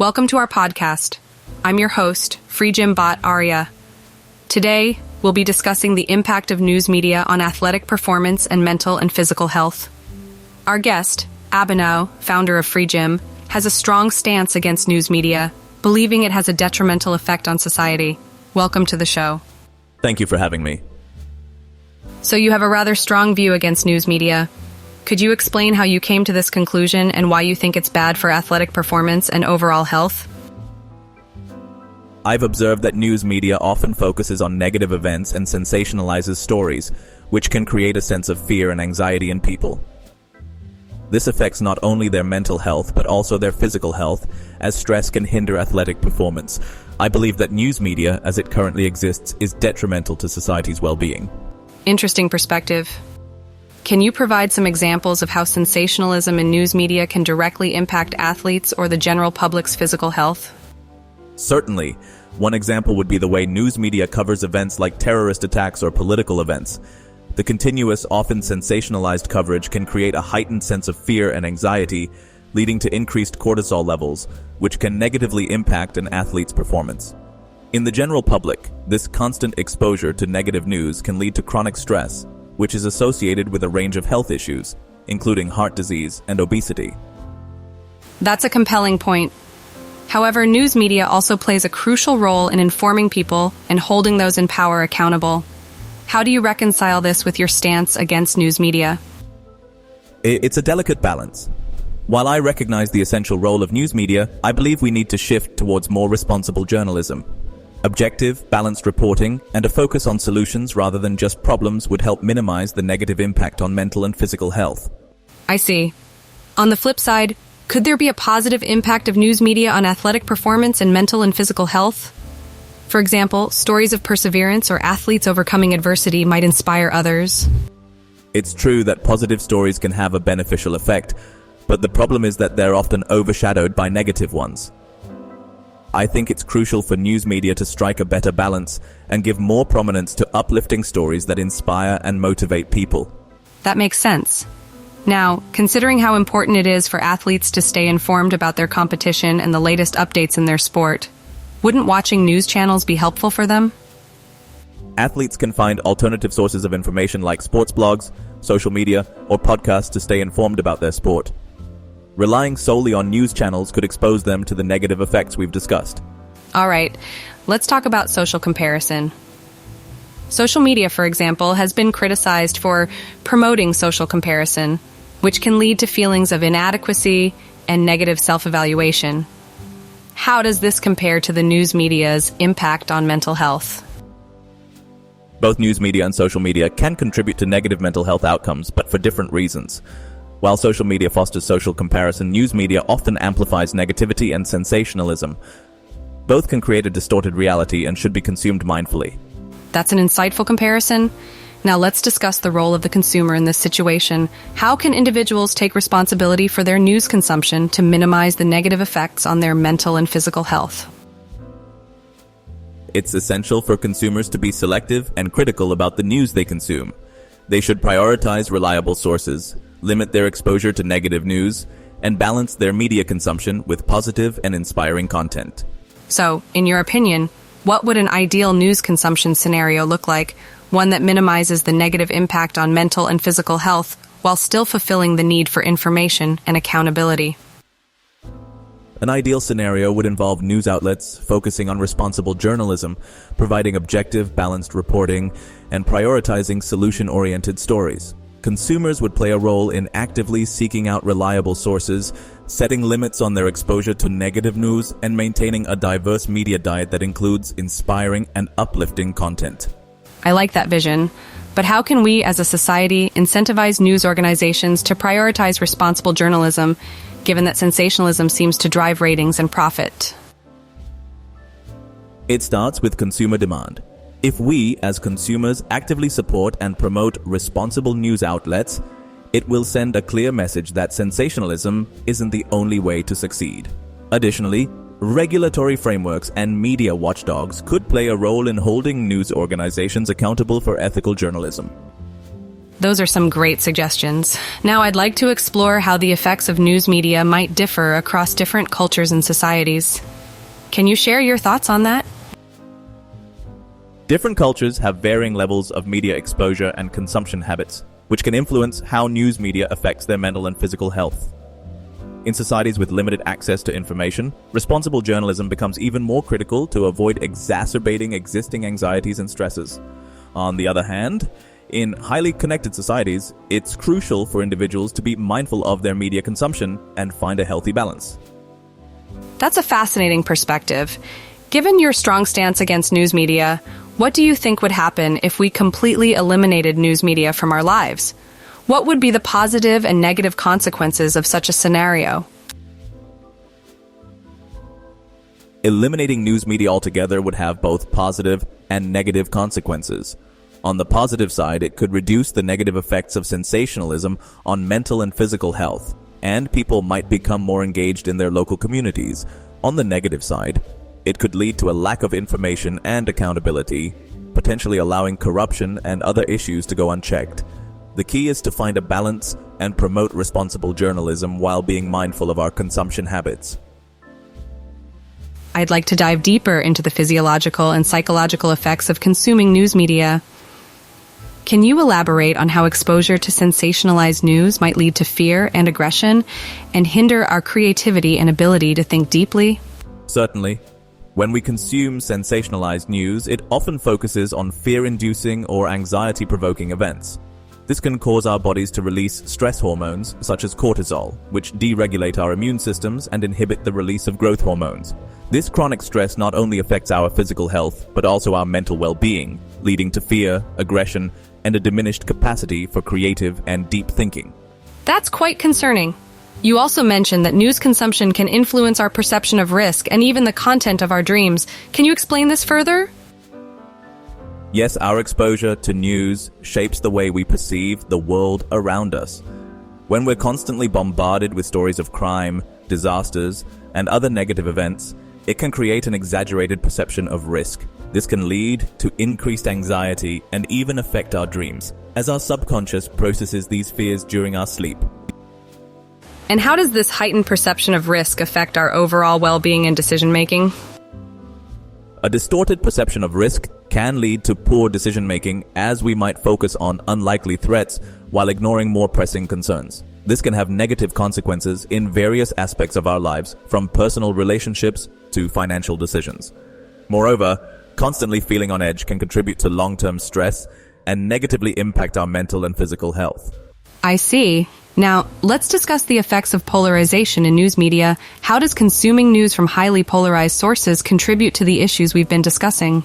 Welcome to our podcast. I'm your host, FreeGym bot Arya. Today, we'll be discussing the impact of news media on athletic performance and mental and physical health. Our guest, Abhinav, founder of FreeGym, has a strong stance against news media, believing it has a detrimental effect on society. Welcome to the show. Thank you for having me. So you have a rather strong view against news media. Could you explain how you came to this conclusion and why you think it's bad for athletic performance and overall health? I've observed that news media often focuses on negative events and sensationalizes stories, which can create a sense of fear and anxiety in people. This affects not only their mental health, but also their physical health, as stress can hinder athletic performance. I believe that news media, as it currently exists, is detrimental to society's well-being. Interesting perspective. Can you provide some examples of how sensationalism in news media can directly impact athletes or the general public's physical health? Certainly. One example would be the way news media covers events like terrorist attacks or political events. The continuous, often sensationalized coverage can create a heightened sense of fear and anxiety, leading to increased cortisol levels, which can negatively impact an athlete's performance. In the general public, this constant exposure to negative news can lead to chronic stress, which is associated with a range of health issues, including heart disease and obesity. That's a compelling point. However, news media also plays a crucial role in informing people and holding those in power accountable. How do you reconcile this with your stance against news media? It's a delicate balance. While I recognize the essential role of news media, I believe we need to shift towards more responsible journalism. Objective, balanced reporting, and a focus on solutions rather than just problems would help minimize the negative impact on mental and physical health. I see. On the flip side, could there be a positive impact of news media on athletic performance and mental and physical health? For example, stories of perseverance or athletes overcoming adversity might inspire others. It's true that positive stories can have a beneficial effect, but the problem is that they're often overshadowed by negative ones. I think it's crucial for news media to strike a better balance and give more prominence to uplifting stories that inspire and motivate people. That makes sense. Now, considering how important it is for athletes to stay informed about their competition and the latest updates in their sport, wouldn't watching news channels be helpful for them? Athletes can find alternative sources of information like sports blogs, social media, or podcasts to stay informed about their sport. Relying solely on news channels could expose them to the negative effects we've discussed. All right, let's talk about social comparison. Social media, for example, has been criticized for promoting social comparison, which can lead to feelings of inadequacy and negative self-evaluation. How does this compare to the news media's impact on mental health? Both news media and social media can contribute to negative mental health outcomes, but for different reasons. While social media fosters social comparison, news media often amplifies negativity and sensationalism. Both can create a distorted reality and should be consumed mindfully. That's an insightful comparison. Now let's discuss the role of the consumer in this situation. How can individuals take responsibility for their news consumption to minimize the negative effects on their mental and physical health? It's essential for consumers to be selective and critical about the news they consume. They should prioritize reliable sources, limit their exposure to negative news, and balance their media consumption with positive and inspiring content. So, in your opinion, what would an ideal news consumption scenario look like? One that minimizes the negative impact on mental and physical health while still fulfilling the need for information and accountability. An ideal scenario would involve news outlets focusing on responsible journalism, providing objective, balanced reporting, and prioritizing solution-oriented stories. Consumers would play a role in actively seeking out reliable sources, setting limits on their exposure to negative news, and maintaining a diverse media diet that includes inspiring and uplifting content. I like that vision, but how can we as a society incentivize news organizations to prioritize responsible journalism, given that sensationalism seems to drive ratings and profit? It starts with consumer demand. If we, as consumers, actively support and promote responsible news outlets, it will send a clear message that sensationalism isn't the only way to succeed. Additionally, regulatory frameworks and media watchdogs could play a role in holding news organizations accountable for ethical journalism. Those are some great suggestions. Now I'd like to explore how the effects of news media might differ across different cultures and societies. Can you share your thoughts on that? Different cultures have varying levels of media exposure and consumption habits, which can influence how news media affects their mental and physical health. In societies with limited access to information, responsible journalism becomes even more critical to avoid exacerbating existing anxieties and stresses. On the other hand, in highly connected societies, it's crucial for individuals to be mindful of their media consumption and find a healthy balance. That's a fascinating perspective. Given your strong stance against news media, what do you think would happen if we completely eliminated news media from our lives? What would be the positive and negative consequences of such a scenario? Eliminating news media altogether would have both positive and negative consequences. On the positive side, it could reduce the negative effects of sensationalism on mental and physical health, and people might become more engaged in their local communities. On the negative side, it could lead to a lack of information and accountability, potentially allowing corruption and other issues to go unchecked. The key is to find a balance and promote responsible journalism while being mindful of our consumption habits. I'd like to dive deeper into the physiological and psychological effects of consuming news media. Can you elaborate on how exposure to sensationalized news might lead to fear and aggression and hinder our creativity and ability to think deeply? Certainly. When we consume sensationalized news, it often focuses on fear-inducing or anxiety-provoking events. This can cause our bodies to release stress hormones, such as cortisol, which deregulate our immune systems and inhibit the release of growth hormones. This chronic stress not only affects our physical health, but also our mental well-being, leading to fear, aggression, and a diminished capacity for creative and deep thinking. That's quite concerning. You also mentioned that news consumption can influence our perception of risk and even the content of our dreams. Can you explain this further? Yes, our exposure to news shapes the way we perceive the world around us. When we're constantly bombarded with stories of crime, disasters, and other negative events, it can create an exaggerated perception of risk. This can lead to increased anxiety and even affect our dreams, as our subconscious processes these fears during our sleep. And how does this heightened perception of risk affect our overall well-being and decision-making? A distorted perception of risk can lead to poor decision-making, as we might focus on unlikely threats while ignoring more pressing concerns. This can have negative consequences in various aspects of our lives, from personal relationships to financial decisions. Moreover, constantly feeling on edge can contribute to long-term stress and negatively impact our mental and physical health. I see. Now, let's discuss the effects of polarization in news media. How does consuming news from highly polarized sources contribute to the issues we've been discussing?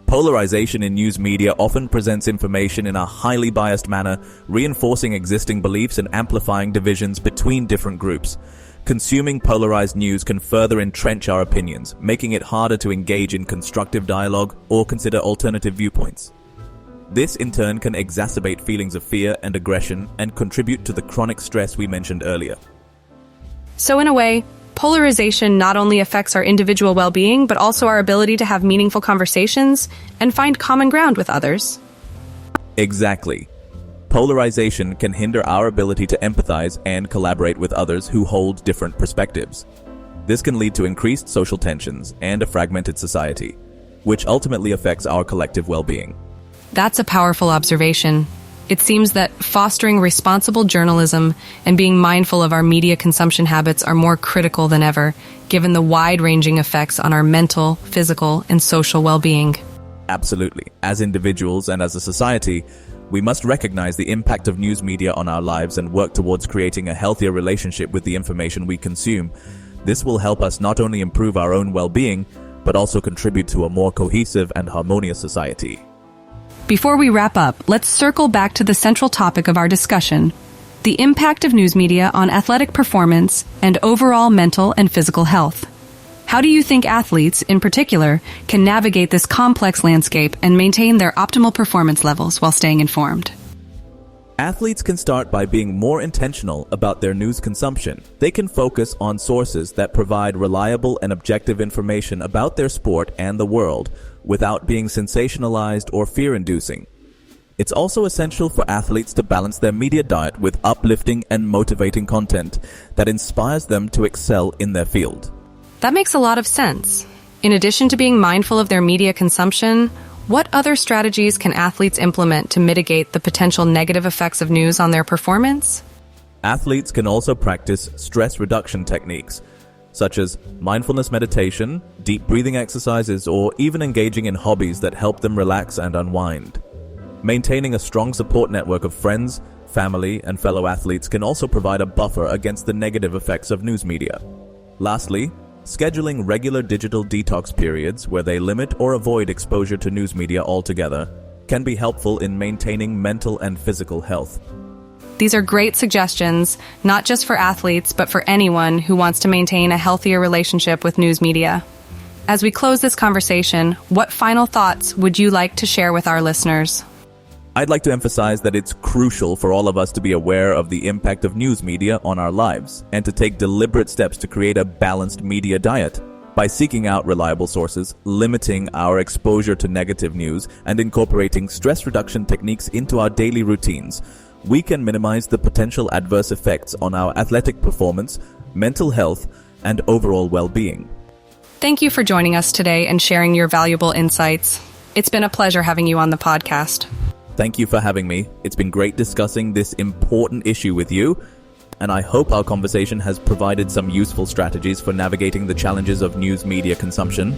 Polarization in news media often presents information in a highly biased manner, reinforcing existing beliefs and amplifying divisions between different groups. Consuming polarized news can further entrench our opinions, making it harder to engage in constructive dialogue or consider alternative viewpoints. This, in turn, can exacerbate feelings of fear and aggression and contribute to the chronic stress we mentioned earlier. So in a way, polarization not only affects our individual well-being, but also our ability to have meaningful conversations and find common ground with others. Exactly. Polarization can hinder our ability to empathize and collaborate with others who hold different perspectives. This can lead to increased social tensions and a fragmented society, which ultimately affects our collective well-being. That's a powerful observation. It seems that fostering responsible journalism and being mindful of our media consumption habits are more critical than ever, given the wide-ranging effects on our mental, physical, and social well-being. Absolutely. As individuals and as a society, we must recognize the impact of news media on our lives and work towards creating a healthier relationship with the information we consume. This will help us not only improve our own well-being, but also contribute to a more cohesive and harmonious society. Before we wrap up, let's circle back to the central topic of our discussion, the impact of news media on athletic performance and overall mental and physical health. How do you think athletes, in particular, can navigate this complex landscape and maintain their optimal performance levels while staying informed? Athletes can start by being more intentional about their news consumption. They can focus on sources that provide reliable and objective information about their sport and the world, without being sensationalized or fear-inducing. It's also essential for athletes to balance their media diet with uplifting and motivating content that inspires them to excel in their field. That makes a lot of sense. In addition to being mindful of their media consumption, what other strategies can athletes implement to mitigate the potential negative effects of news on their performance? Athletes can also practice stress reduction techniques, such as mindfulness meditation, deep breathing exercises, or even engaging in hobbies that help them relax and unwind. Maintaining a strong support network of friends, family, and fellow athletes can also provide a buffer against the negative effects of news media. Lastly, scheduling regular digital detox periods where they limit or avoid exposure to news media altogether can be helpful in maintaining mental and physical health. These are great suggestions, not just for athletes, but for anyone who wants to maintain a healthier relationship with news media. As we close this conversation, what final thoughts would you like to share with our listeners? I'd like to emphasize that it's crucial for all of us to be aware of the impact of news media on our lives and to take deliberate steps to create a balanced media diet. By seeking out reliable sources, limiting our exposure to negative news, and incorporating stress reduction techniques into our daily routines, we can minimize the potential adverse effects on our athletic performance, mental health, and overall well-being. Thank you for joining us today and sharing your valuable insights. It's been a pleasure having you on the podcast. Thank you for having me. It's been great discussing this important issue with you, and I hope our conversation has provided some useful strategies for navigating the challenges of news media consumption.